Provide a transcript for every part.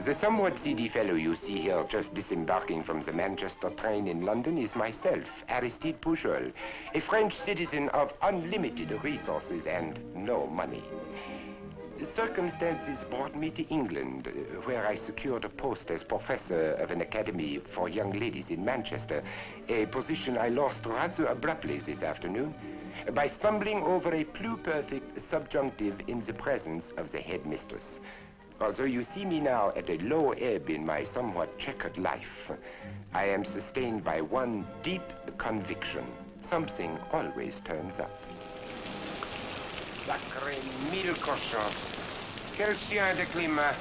The somewhat seedy fellow you see here just disembarking from the Manchester train in London is myself, Aristide Pujol, a French citizen of unlimited resources and no money. Circumstances brought me to England, where I secured a post as professor of an academy for young ladies in Manchester, a position I lost rather abruptly this afternoon by stumbling over a pluperfect subjunctive in the presence of the headmistress. Although you see me now at a low ebb in my somewhat checkered life, I am sustained by one deep conviction. Something always turns up. Sacré mille cochons. Quel chien de climat.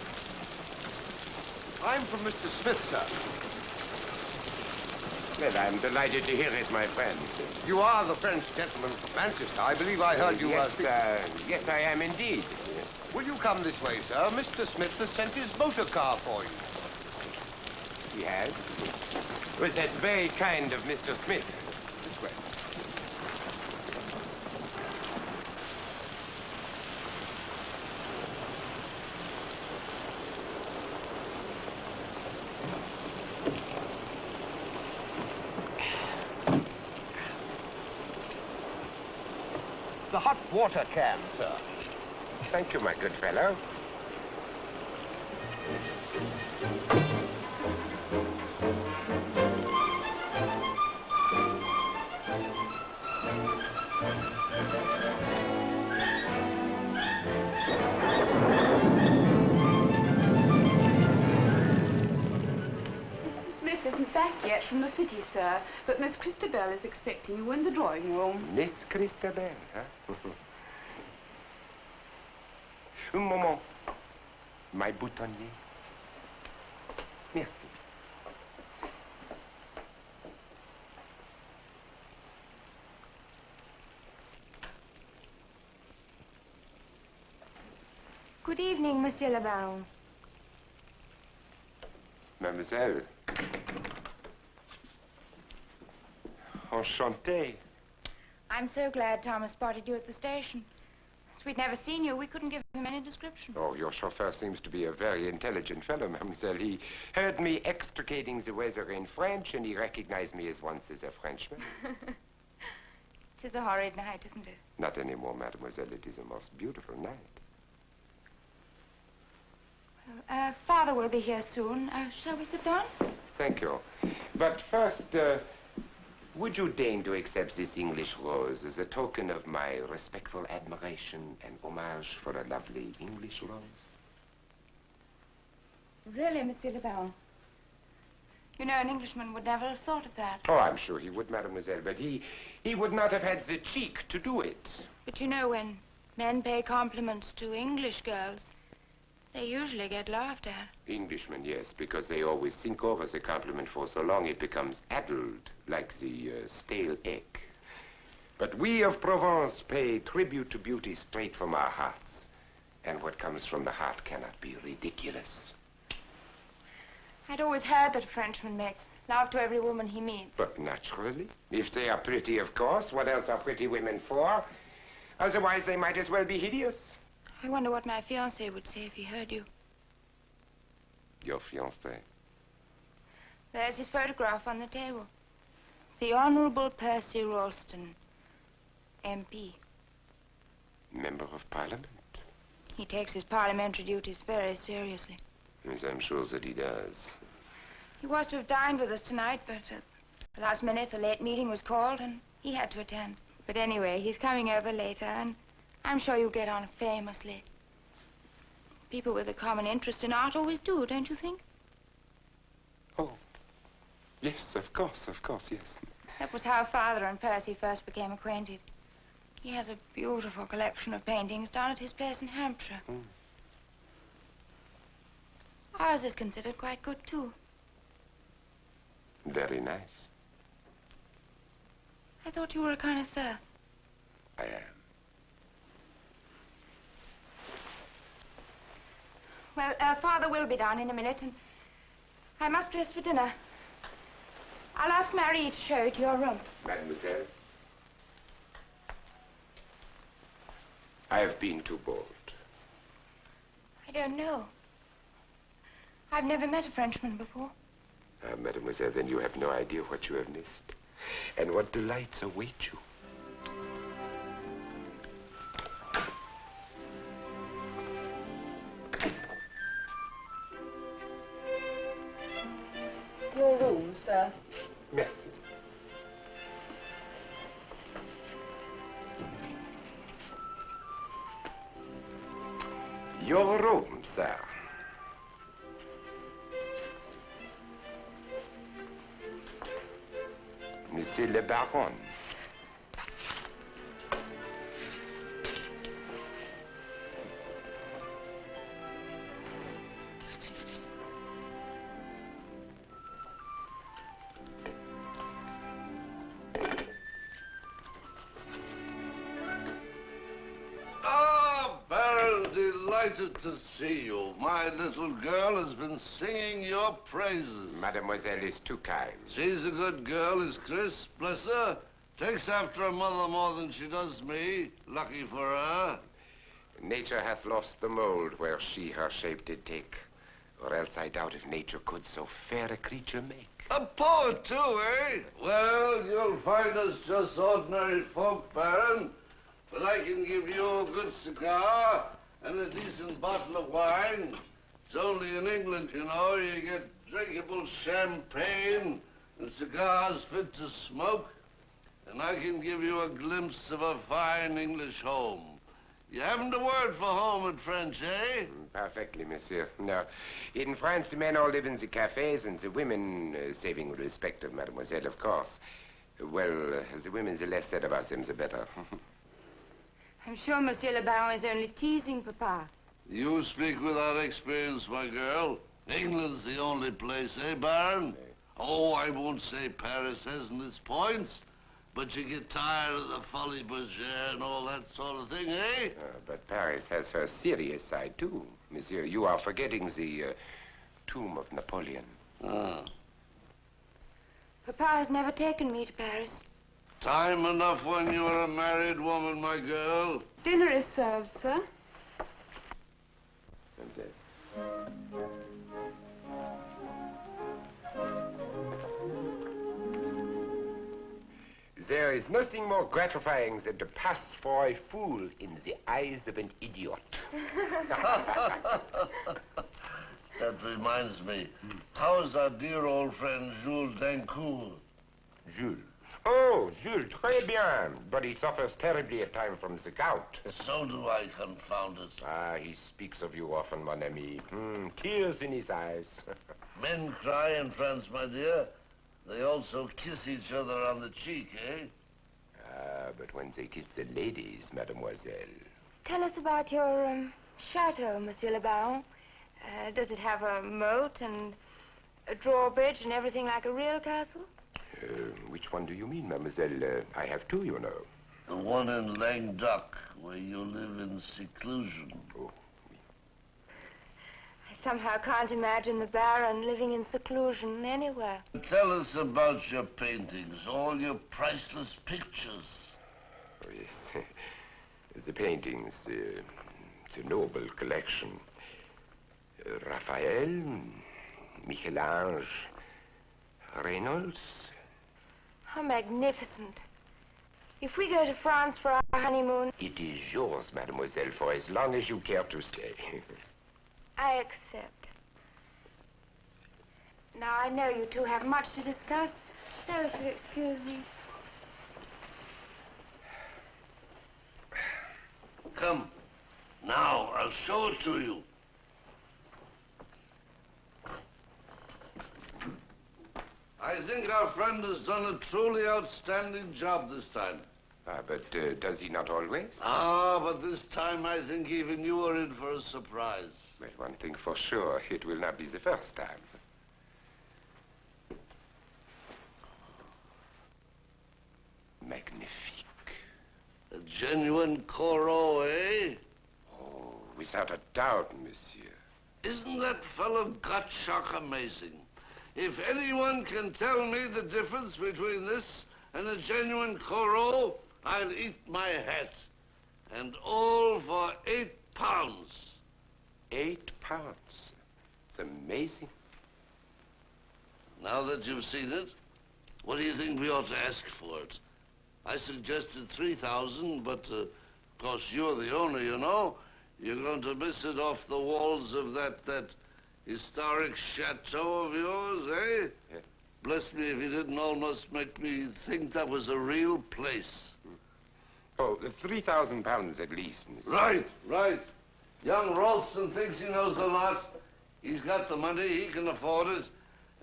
I'm from Mr. Smith, sir. Well, I'm delighted to hear it, my friend. You are the French gentleman from Manchester. I believe I heard you... Yes, I am indeed. Will you come this way, sir? Mr. Smith has sent his motor car for you. He has? Well, that's very kind of Mr. Smith. This way. The hot water can, sir. Thank you, my good fellow. Mr. Smith isn't back yet from the city, sir, but Miss Christabel is expecting you in the drawing room. Miss Christabel, huh? Un moment. My boutonnier. Merci. Good evening, Monsieur le Baron. Mademoiselle. Enchanté. I'm so glad Thomas spotted you at the station. As we'd never seen you, we couldn't give him any description. Oh, your chauffeur seems to be a very intelligent fellow, mademoiselle. He heard me extricating the weather in French, and he recognized me as once as a Frenchman. 'Tis a horrid night, isn't it? Not anymore, mademoiselle. It is a most beautiful night. Well, Father will be here soon. Shall we sit down? Thank you. But first, would you deign to accept this English rose as a token of my respectful admiration and homage for a lovely English rose? Really, Monsieur le Baron? You know, an Englishman would never have thought of that. Oh, I'm sure he would, mademoiselle, but he would not have had the cheek to do it. But you know, when men pay compliments to English girls, they usually get laughed at. Englishmen, yes, because they always think over the compliment for so long it becomes addled, like the stale egg. But we of Provence pay tribute to beauty straight from our hearts. And what comes from the heart cannot be ridiculous. I'd always heard that a Frenchman makes love to every woman he meets. But naturally. If they are pretty, of course. What else are pretty women for? Otherwise, they might as well be hideous. I wonder what my fiancé would say if he heard you. Your fiancé? There's his photograph on the table. The Honorable Percy Ralston, MP. Member of Parliament? He takes his parliamentary duties very seriously. Yes, I'm sure that he does. He was to have dined with us tonight, but at the last minute a late meeting was called and he had to attend. But anyway, he's coming over later, and I'm sure you'll get on famously. People with a common interest in art always do, don't you think? Oh, yes, of course, yes. That was how Father and Percy first became acquainted. He has a beautiful collection of paintings down at his place in Hampshire. Mm. Ours is considered quite good, too. Very nice. I thought you were a connoisseur. I am. Well, Father will be down in a minute, and I must dress for dinner. I'll ask Marie to show you to your room. Mademoiselle, I have been too bold. I don't know. I've never met a Frenchman before. Ah, mademoiselle, then you have no idea what you have missed. And what delights await you. Your room, sir. Merci. Your room, sir. Monsieur le Baron. Ah, Baron, delighted to see you. My little girl has been singing your praises. Mademoiselle is too kind. She's a good girl, is Chris, bless her. Takes after her mother more than she does me. Lucky for her. Nature hath lost the mold where she her shape did take, or else I doubt if nature could so fair a creature make. A poet, too, eh? Well, you'll find us just ordinary folk, Baron. But I can give you a good cigar and a decent bottle of wine. It's only in England, you know, you get drinkable champagne and cigars fit to smoke. And I can give you a glimpse of a fine English home. You haven't a word for home in French, eh? Perfectly, monsieur. No. In France, the men all live in the cafes, and the women, saving respect of mademoiselle, of course. Well, the women, the less said about them, the better. I'm sure Monsieur le Baron is only teasing Papa. You speak without experience, my girl. England's the only place, eh, Baron? Oh, I won't say Paris hasn't its points, but you get tired of the folie bergère and all that sort of thing, eh? But Paris has her serious side, too. Monsieur, you are forgetting the tomb of Napoleon. Ah. Papa has never taken me to Paris. Time enough when you're a married woman, my girl. Dinner is served, sir. There is nothing more gratifying than to pass for a fool in the eyes of an idiot. That reminds me. How's our dear old friend Jules Dancourt? Jules. Oh, Jules, très bien. But he suffers terribly at times from the gout. So do I, confound it. Ah, he speaks of you often, mon ami. Tears in his eyes. Men cry in France, my dear. They also kiss each other on the cheek, eh? Ah, but when they kiss the ladies, mademoiselle. Tell us about your chateau, Monsieur le Baron. Does it have a moat and a drawbridge and everything like a real castle? Which one do you mean, mademoiselle? I have two, you know. The one in Languedoc, where you live in seclusion. Oh. I somehow can't imagine the Baron living in seclusion anywhere. Tell us about your paintings, all your priceless pictures. Oh, yes. The paintings, it's a noble collection. Raphael, Michel-Ange, Reynolds. How magnificent. If we go to France for our honeymoon... It is yours, mademoiselle, for as long as you care to stay. I accept. Now, I know you two have much to discuss, so if you'll excuse me... Come. Now, I'll show it to you. I think our friend has done a truly outstanding job this time. But does he not always? Ah, but this time I think even you are in for a surprise. Well, one thing for sure, it will not be the first time. Magnifique. A genuine Corot, eh? Oh, without a doubt, monsieur. Isn't that fellow Gottschalk amazing? If anyone can tell me the difference between this and a genuine Corot, I'll eat my hat. And all for £8. £8. It's amazing. Now that you've seen it, what do you think we ought to ask for it? I suggested 3,000, but of course you're the owner, you know. You're going to miss it off the walls of that historic chateau of yours, eh? Yeah. Bless me if you didn't almost make me think that was a real place. Oh, 3,000 pounds at least, Mr. Right, right. Young Ralston thinks he knows a lot. He's got the money, he can afford it.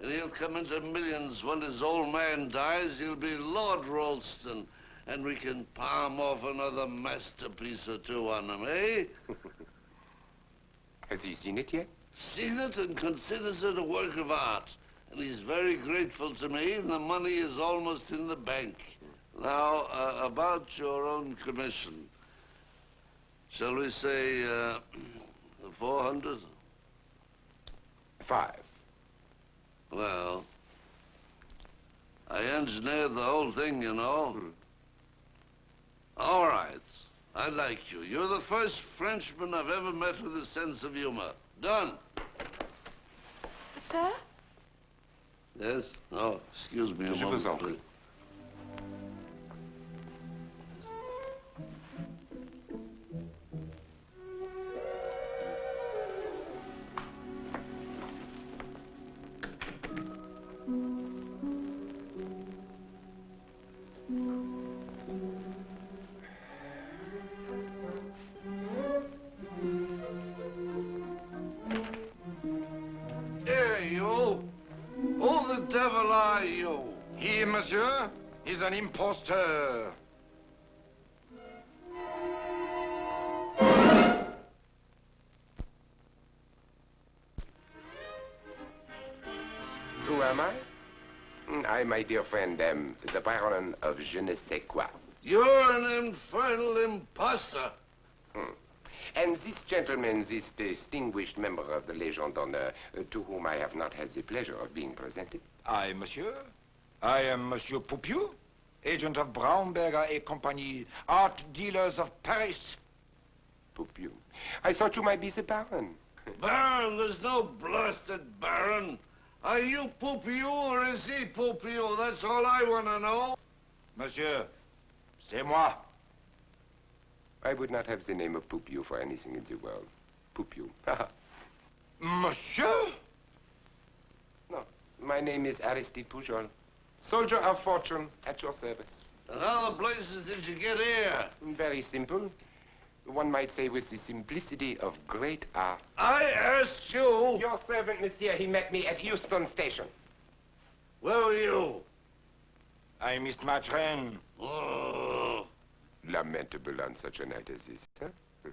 And he'll come into millions when his old man dies. He'll be Lord Ralston. And we can palm off another masterpiece or two on him, eh? Has he seen it yet? Seen it and considers it a work of art. And he's very grateful to me, and the money is almost in the bank. Now, about your own commission. Shall we say, 400? 5. Well, I engineered the whole thing, you know. All right. I like you. You're the first Frenchman I've ever met with a sense of humor. Done. Sir? Yes? Oh, excuse me a Je moment, vous en prie. please. Here, you. Who the devil are you? He, monsieur, is an impostor. Who am I? I, my dear friend, am the Baron of je ne sais quoi. You're an infernal imposter. And this gentleman, this distinguished member of the Légion d'honneur, to whom I have not had the pleasure of being presented. I, monsieur. I am Monsieur Poupiou, agent of Braunberger et Compagnie, art dealers of Paris. Poupiou. I thought you might be the Baron. Baron, there's no blasted Baron. Are you Poupiou or is he Poupiou? That's all I want to know. Monsieur, c'est moi. I would not have the name of Poupiou for anything in the world. Poupiou. Monsieur? No, my name is Aristide Pujol. Soldier of fortune, at your service. And how the blazes did you get here? Very simple. One might say with the simplicity of great art. I asked you. Your servant, monsieur, he met me at Euston Station. Where were you? I missed my train. Oh. Lamentable on such a night as this, huh?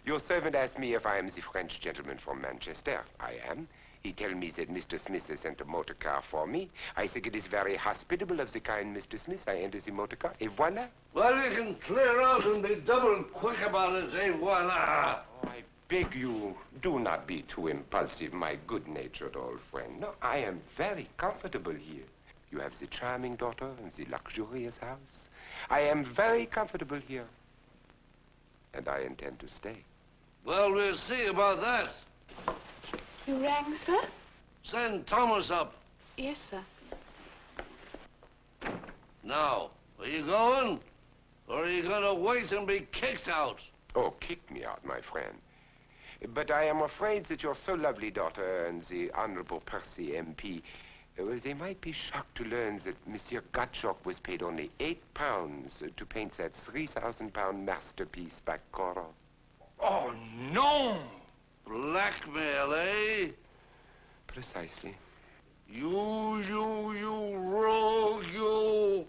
Your servant asked me if I am the French gentleman from Manchester. I am. He tells me that Mr. Smith has sent a motor car for me. I think it is very hospitable of the kind Mr. Smith. I enter the motor car, et voila. Well, you can clear out and be double quick about it, eh, voila. Oh, I beg you, do not be too impulsive, my good-natured old friend. No, I am very comfortable here. You have the charming daughter and the luxurious house. I am very comfortable here. And I intend to stay. Well, we'll see about that. You rang, sir? Send Thomas up. Yes, sir. Now, are you going? Or are you going to wait and be kicked out? Oh, kick me out, my friend. But I am afraid that your so lovely daughter and the Honorable Percy MP, they might be shocked to learn that Monsieur Gottschalk was paid only £8 to paint that 3,000-pound masterpiece by Corot. Oh, no! Blackmail, eh? Precisely. You rogue, you.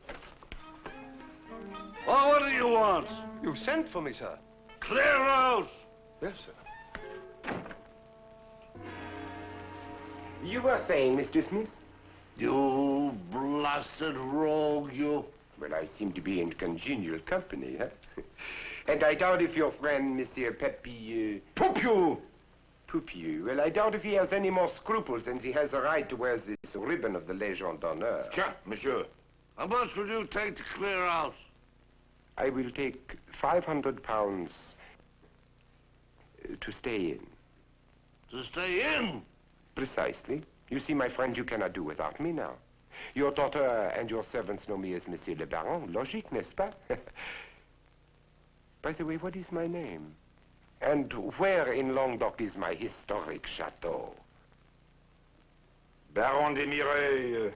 Well, what do you want? You sent for me, sir. Clear out! Yes, sir. You were saying, Mr. Smith? You blasted rogue, you. Well, I seem to be in congenial company, huh? And I doubt if your friend, Monsieur Poupiou! Poupiou, well, I doubt if he has any more scruples than he has the right to wear this ribbon of the Légion d'honneur. Tiens, monsieur. How much will you take to clear out? I will take £500 to stay in. To stay in? Precisely. You see, my friend, you cannot do without me now. Your daughter and your servants know me as Monsieur le Baron. Logique, n'est-ce pas? By the way, what is my name? And where in Languedoc is my historic chateau? Baron de Mireille.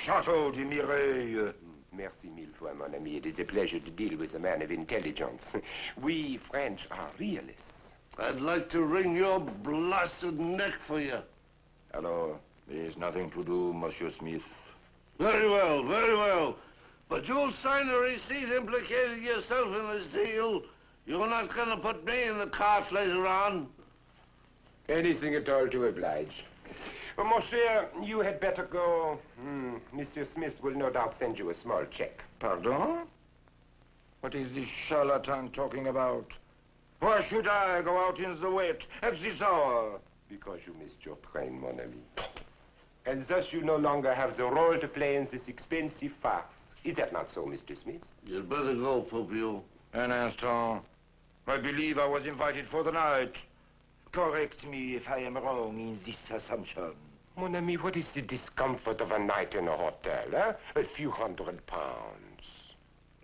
Chateau de Mireille. Merci mille fois, mon ami. It is a pleasure to deal with a man of intelligence. We French are realists. I'd like to wring your blasted neck for you. Alors, there's nothing to do, Monsieur Smith. Very well, very well. But you'll sign a receipt implicating yourself in this deal. You're not going to put me in the cart later on. Anything at all to oblige. Well, mon cher, you had better go. Monsieur Smith will no doubt send you a small check. Pardon? What is this charlatan talking about? Why should I go out in the wet at this hour? Because you missed your train, mon ami. And thus you no longer have the role to play in this expensive farce. Is that not so, Mr. Smith? You'd better go, Poupio. Un instant. I believe I was invited for the night. Correct me if I am wrong in this assumption. Mon ami, what is the discomfort of a night in a hotel, eh? A few £100.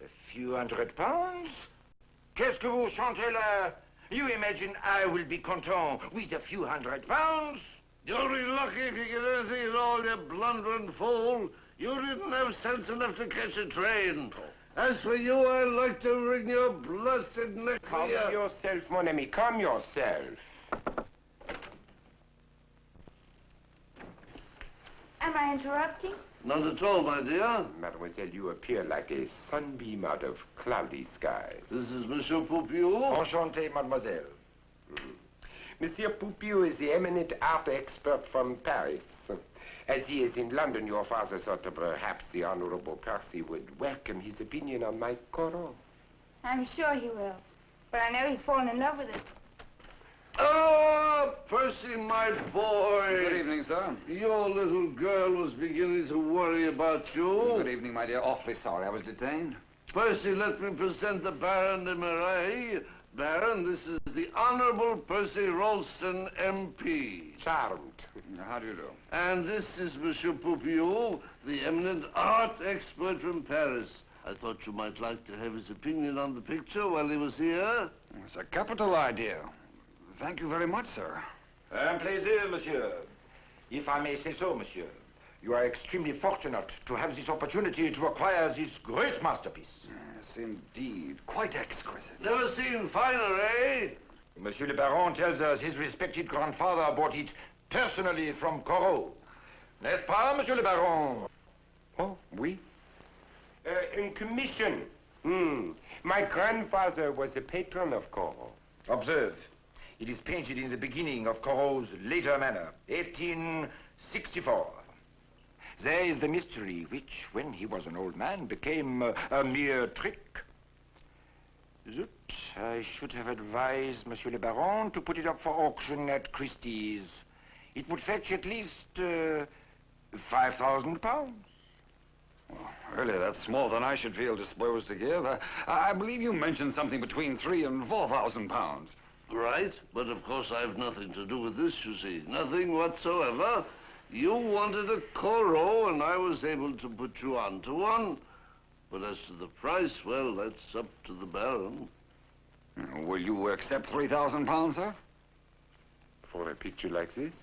A few £100? Qu'est-ce que vous chantez là? You imagine I will be content with a few £100? You'll be lucky if you get anything at all, you blundering fool. You didn't have sense enough to catch a train. As for you, I'd like to wring your blessed neck for Calm you. yourself, mon ami. Calm yourself. Am I interrupting? Not at all, my dear. Mademoiselle, you appear like a sunbeam out of cloudy skies. This is Monsieur Poupio. Enchanté, mademoiselle. Monsieur Poupio is the eminent art expert from Paris. As he is in London, your father thought that perhaps the Honorable Percy would welcome his opinion on my Coran. I'm sure he will. But I know he's fallen in love with it. Oh, Percy, my boy. Good evening, sir. Your little girl was beginning to worry about you. Good evening, my dear. Awfully sorry I was detained. Percy, let me present the Baron de Mireille. Baron, this is the Honorable Percy Ralston, MP. Charmed. How do you do? And this is Monsieur Poupio, the eminent art expert from Paris. I thought you might like to have his opinion on the picture while he was here. It's a capital idea. Thank you very much, sir. Un plaisir, monsieur. If I may say so, monsieur. You are extremely fortunate to have this opportunity to acquire this great masterpiece. Yes, indeed. Quite exquisite. Never seen finer, eh? Monsieur le Baron tells us his respected grandfather bought it personally from Corot. N'est-ce pas, Monsieur le Baron? Oh, oui. In commission. My grandfather was a patron of Corot. Observe. It is painted in the beginning of Corot's later manner, 1864. There is the mystery which, when he was an old man, became a mere trick. Zut, I should have advised Monsieur le Baron to put it up for auction at Christie's. It would fetch at least £5,000. Well, really, that's more than I should feel disposed to give. I believe you mentioned something between £3,000 and £4,000. Right, but of course I've nothing to do with this, you see. Nothing whatsoever. You wanted a Corot, and I was able to put you on to one. But as to the price, well, that's up to the Baron. Will you accept £3,000, sir? For a picture like this?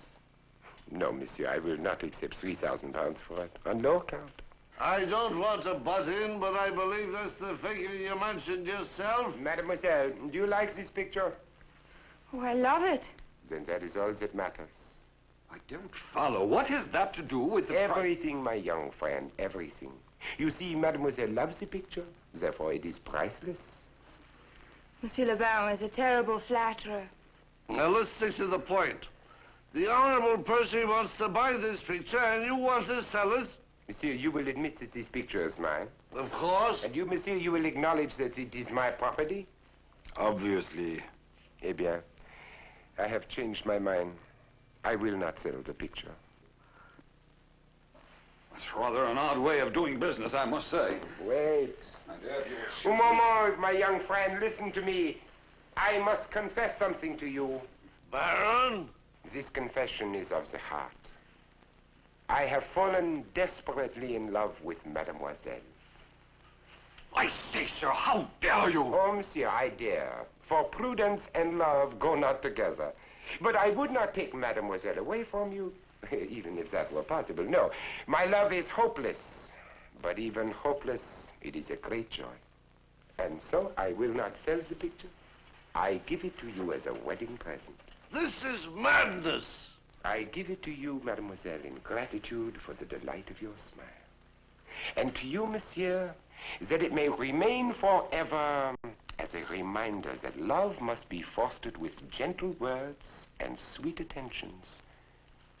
No, monsieur, I will not accept £3,000 for it. On no account. I don't want to butt in, but I believe that's the figure you mentioned yourself. Mademoiselle, do you like this picture? Oh, I love it. Then that is all that matters. I don't follow. What has that to do with the price? Everything, my young friend, everything. You see, Mademoiselle loves the picture, therefore it is priceless. Monsieur le Baron is a terrible flatterer. Now, let's stick to the point. The Honorable Percy wants to buy this picture, and you want to sell it? Monsieur, you will admit that this picture is mine. Of course. And you, monsieur, you will acknowledge that it is my property? Obviously. Eh bien, I have changed my mind. I will not sell the picture. That's rather an odd way of doing business, I must say. Wait. My dear, if you will Un moment, my young friend, listen to me. I must confess something to you. Baron? This confession is of the heart. I have fallen desperately in love with Mademoiselle. I say, sir, how dare you? Oh, monsieur, I dare. For prudence and love go not together. But I would not take Mademoiselle away from you, even if that were possible. No, my love is hopeless. But even hopeless, it is a great joy. And so I will not sell the picture. I give it to you as a wedding present. This is madness. I give it to you, mademoiselle, in gratitude for the delight of your smile. And to you, monsieur, that it may remain forever as a reminder that love must be fostered with gentle words and sweet attentions,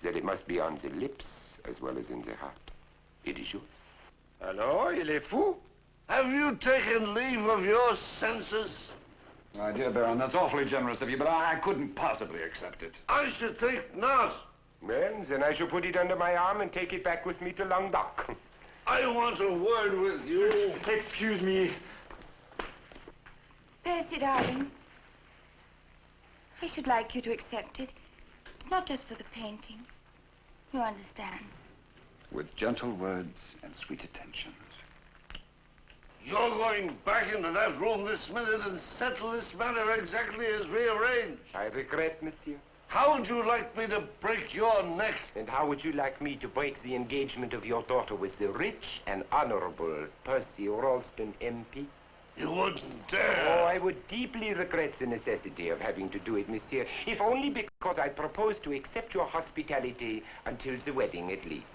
that it must be on the lips as well as in the heart. It is yours. Alors, il est fou? Have you taken leave of your senses? My dear Baron, that's awfully generous of you, but I couldn't possibly accept it. I should think not. Well, then I shall put it under my arm and take it back with me to Languedoc. I want a word with you. Excuse me. Percy, darling, I should like you to accept it. It's not just for the painting. You understand. With gentle words and sweet attentions. You're going back into that room this minute and settle this matter exactly as we arranged. I regret, monsieur. How would you like me to break your neck? And how would you like me to break the engagement of your daughter with the rich and honorable Percy Ralston, MP? You wouldn't dare. Oh, I would deeply regret the necessity of having to do it, monsieur, if only because I propose to accept your hospitality until the wedding, at least.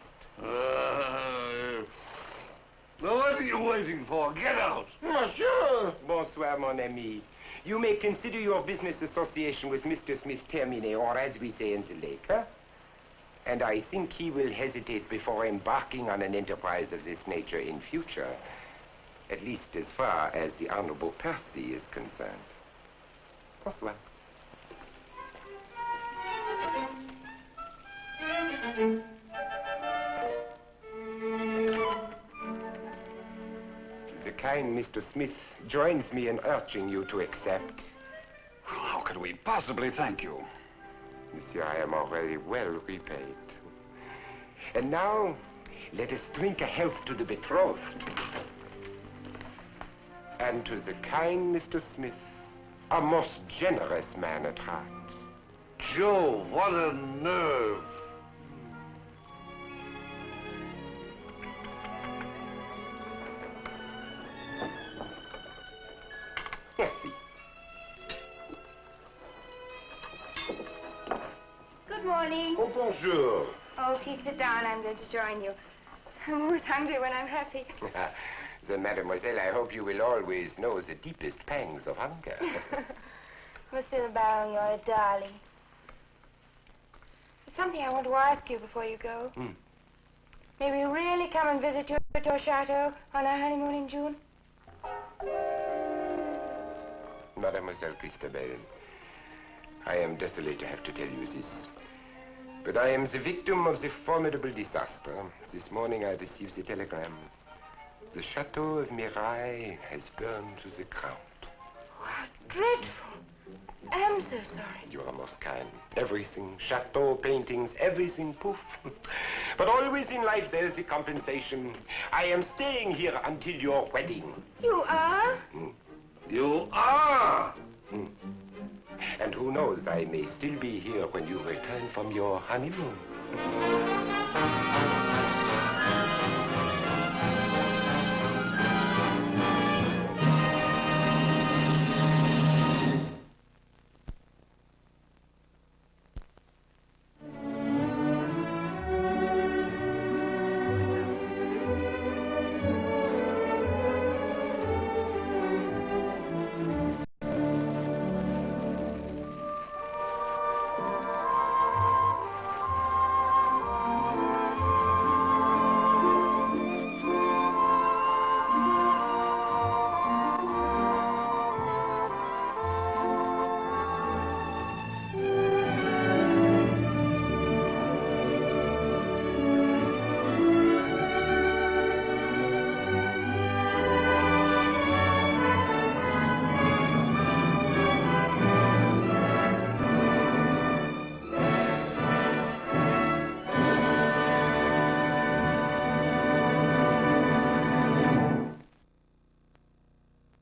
Now, what are you waiting for? Get out. Monsieur! Bonsoir, mon ami. You may consider your business association with Mr. Smith terminé, or as we say in the lake, huh? And I think he will hesitate before embarking on an enterprise of this nature in future, at least as far as the Honorable Percy is concerned. Bonsoir. The kind Mr. Smith joins me in urging you to accept. Well, how could we possibly thank you? Monsieur, I am already well repaid. And now, let us drink a health to the betrothed. And to the kind Mr. Smith, a most generous man at heart. Joe, what a nerve. Merci. Good morning. Oh, bonjour. Oh, please sit down. I'm going to join you. I'm always hungry when I'm happy. Then, mademoiselle, I hope you will always know the deepest pangs of hunger. Monsieur the Baron, you're a darling. There's something I want to ask you before you go. May we really come and visit you at your chateau on our honeymoon in June? Mademoiselle Christabel, I am desolate to have to tell you this, but I am the victim of the formidable disaster. This morning I received the telegram. The chateau of Mirail has burned to the ground. Oh, how dreadful. I'm so sorry. You are most kind. Everything, chateau, paintings, everything, poof. But always in life there is a compensation. I am staying here until your wedding. You are? You are. And who knows, I may still be here when you return from your honeymoon.